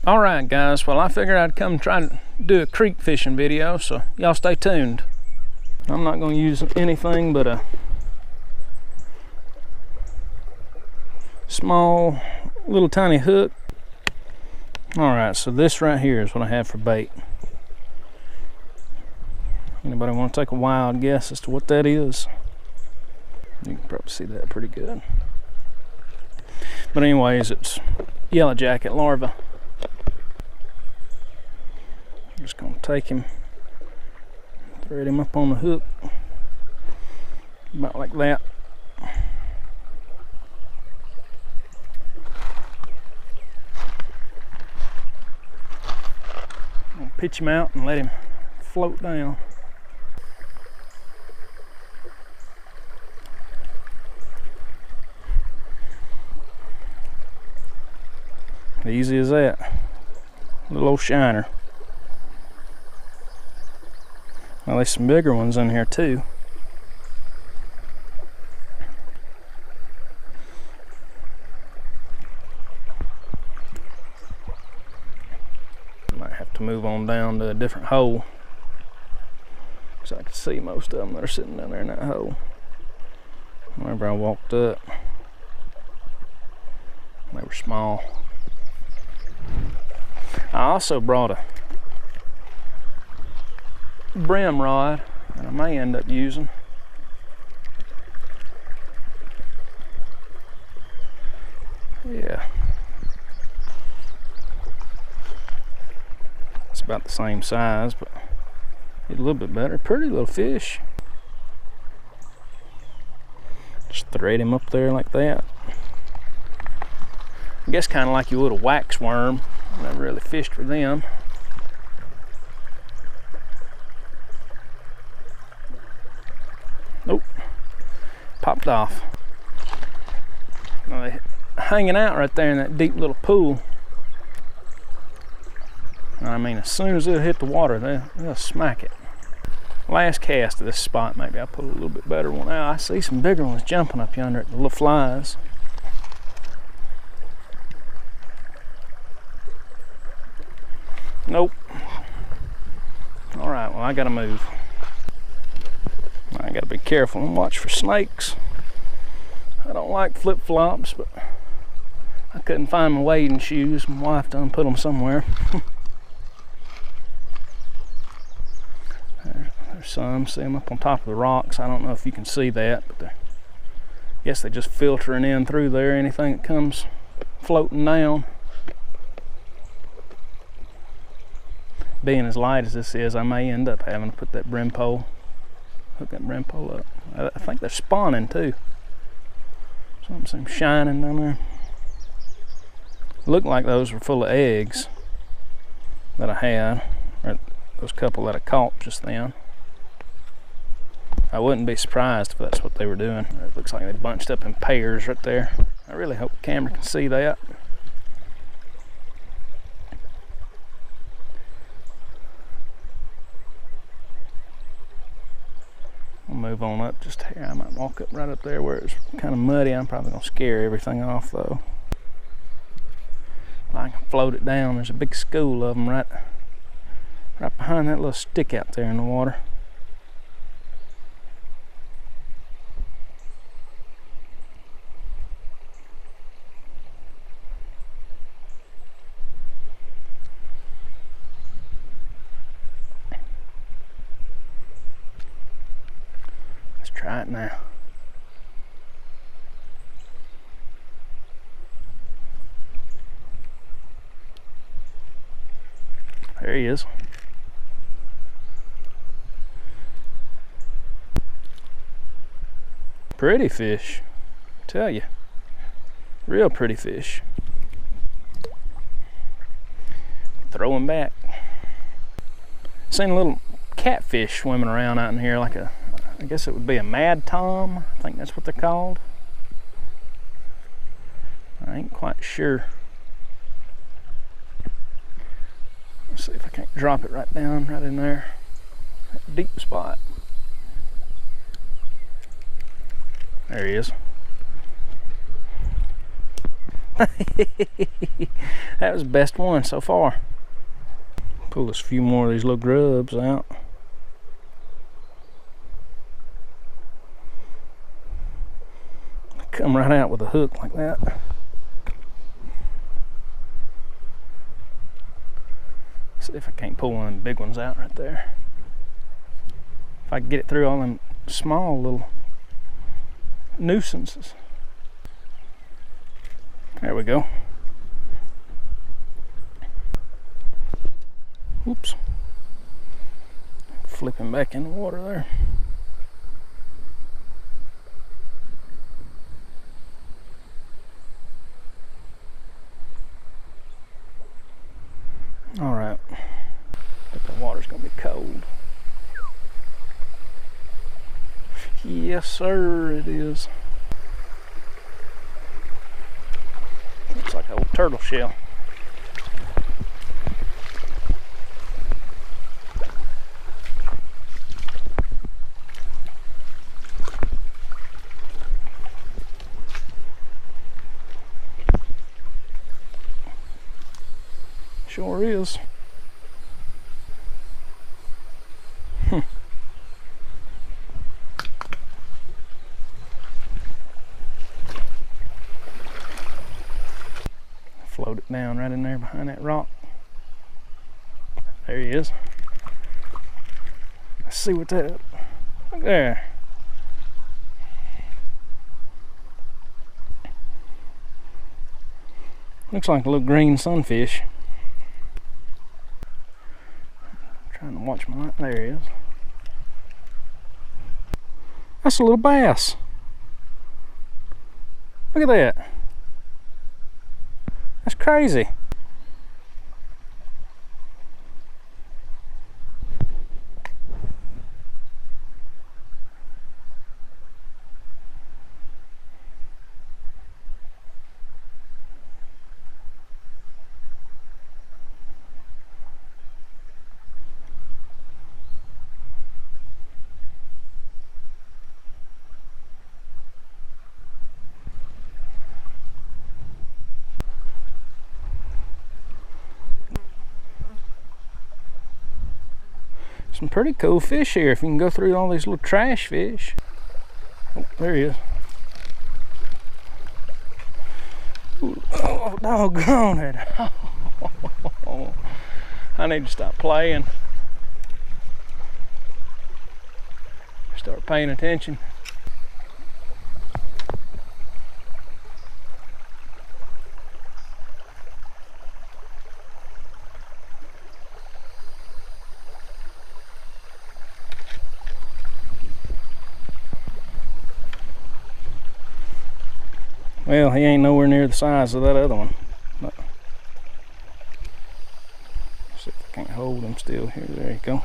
Alright guys, well I figured I'd come try to do a creek fishing video, so y'all stay tuned. I'm not going to use anything but a small little tiny hook. Alright, so this right here is what I have for bait. Anybody want to take a wild guess as to what that is? You can probably see that pretty good. But anyways, it's yellowjacket larva. I'm just going to take him, thread him up on the hook, about like that. I'm going to pitch him out and let him float down. Easy as that. Little old shiner. Well, there's some bigger ones in here too. Might have to move on down to a different hole, so I can see most of them that are sitting down there in that hole. Whenever I walked up, they were small. I also brought a brim rod that I may end up using. Yeah, it's about the same size, but it's a little bit better. Pretty little fish. Just thread him up there like that. I guess kind of like you would a wax worm. Never really fished with them. Nope, popped off. Well, they're hanging out right there in that deep little pool. I mean, as soon as it hit the water, they'll smack it. Last cast of this spot, maybe I'll put a little bit better one out. I see some bigger ones jumping up yonder at the little flies. Nope. All right, well, I gotta move. I gotta be careful and watch for snakes. I don't like flip-flops, but I couldn't find my wading shoes. My wife done put them somewhere. There's some, see them up on top of the rocks. I don't know if you can see that, but I guess they're just filtering in through there, anything that comes floating down. Being as light as this is, I may end up having to put that brim pole, hook that brim pole up. I think they're spawning too. Something seems shining down there. Looked like those were full of eggs that I had, or those couple that I caught just then. I wouldn't be surprised if that's what they were doing. It looks like they bunched up in pairs right there. I really hope the camera can see that. I'll move on up just here. I might walk up right up there where it's kind of muddy. I'm probably gonna scare everything off though. I can float it down. There's a big school of them right behind that little stick out there in the water. Try it now. There he is. Pretty fish, I tell you. Real pretty fish. Throw him back. Seen a little catfish swimming around out in here, like a, I guess it would be a mad tom. I think that's what they're called. I ain't quite sure. Let's see if I can't drop it right down, right in there. That deep spot. There he is. That was the best one so far. Pull us a few more of these little grubs out. Come right out with a hook like that. See if I can't pull one of them big ones out right there. If I can get it through all them small little nuisances. There we go. Oops. Flipping back in the water there. All right. But the water's gonna be cold. Yes, sir, it is. Looks like an old turtle shell. Sure is. Float it down right in there behind that rock. There he is. Let's see what that. Look there. Looks like a little green sunfish. Trying to watch my light. There he is. That's a little bass. Look at that. That's crazy. Some pretty cool fish here if you can go through all these little trash fish. Oh, there he is. Ooh, oh, doggone it. Oh, I need to stop playing. Start paying attention. Well, he ain't nowhere near the size of that other one. But see if I can't hold him still here. There you go.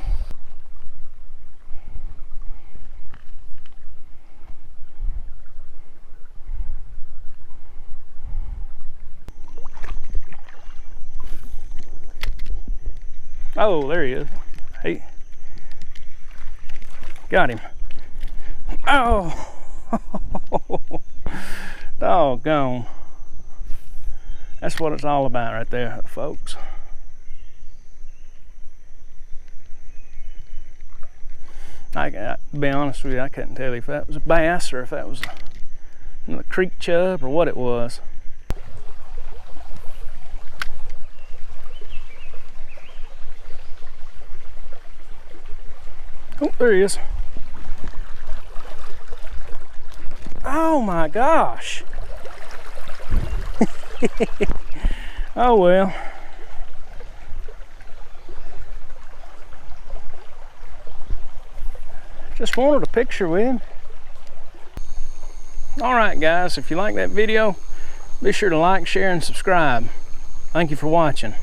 Oh, there he is. Hey, got him. Oh. Doggone. That's what it's all about right there, folks. To be honest with you, I couldn't tell you if that was a bass or if that was a creek chub or what it was. Oh, there he is. Oh my gosh. Oh well. Just wanted a picture with him. Alright guys, if you like that video, be sure to like, share, and subscribe. Thank you for watching.